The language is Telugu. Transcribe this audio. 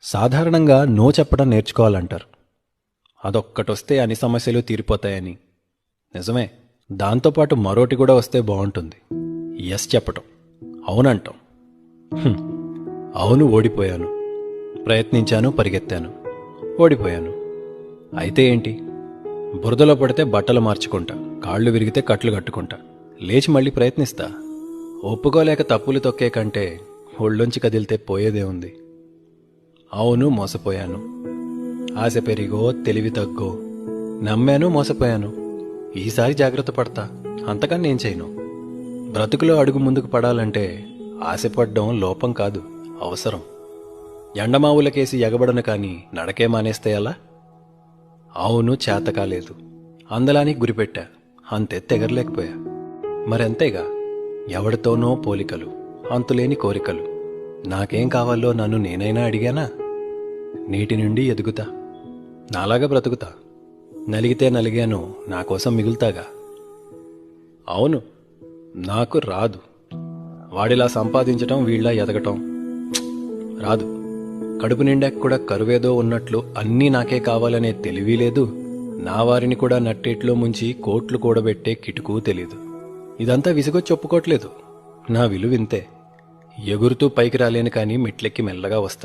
సాధారణంగా నో చెప్పడం నేర్చుకోవాలంటారు. అదొక్కటొస్తే అన్ని సమస్యలు తీరిపోతాయని. నిజమే. దాంతోపాటు మరోటి కూడా వస్తే బాగుంటుంది. ఎస్ చెప్పటం, అవునంటాం. హ్మ్. అవును, ఓడిపోయాను. ప్రయత్నించాను, పరిగెత్తాను, ఓడిపోయాను. అయితే ఏంటి? బురదలో పడితే బట్టలు మార్చుకుంటా, కాళ్ళు విరిగితే కట్లు కట్టుకుంటా, లేచి మళ్ళీ ప్రయత్నిస్తా. ఒప్పుకోలేక తప్పులు తొక్కే కంటే ఒళ్ళొంచి కదిలితే పోయేదేముంది? అవును, మోసపోయాను. ఆశ పెరిగో తెలివి తగ్గో నమ్మాను, మోసపోయాను. ఈసారి జాగ్రత్త పడతా, అంతకన్నా నేను చేయను. బ్రతుకులో అడుగు ముందుకు పడాలంటే ఆశపడ్డం లోపం కాదు, అవసరం. ఎండమావులకేసి ఎగబడను కాని నడకే మానేస్తే ఎలా? అవును, చేత కాలేదు. అందలానికి గురిపెట్టా, అంతెత్తెగరలేకపోయా. మరెంతేగా. ఎవడితోనో పోలికలు, అంతులేని కోరికలు. నాకేం కావాలో నన్ను నేనైనా అడిగానా? నీటి నుండి ఎదుగుతా, నాలాగా బ్రతుకుతా. నలిగితే నలిగాను, నా కోసం మిగులుతాగా. అవును, నాకు రాదు. వాడిలా సంపాదించటం, వీళ్ళ ఎదగటం రాదు. కడుపు నిండాక కూడా కరువేదో ఉన్నట్లు అన్నీ నాకే కావాలనే తెలివి లేదు. నా వారిని కూడా నట్టేట్లో ముంచి కోట్లు కూడబెట్టే కిటుకు తెలీదు. ఇదంతా విసుగొచ్చి ఒప్పుకోవట్లేదు. నా విలువింతే. ఎగురుతూ పైకి రాలేను కానీ మెట్లెక్కి మెల్లగా వస్తా.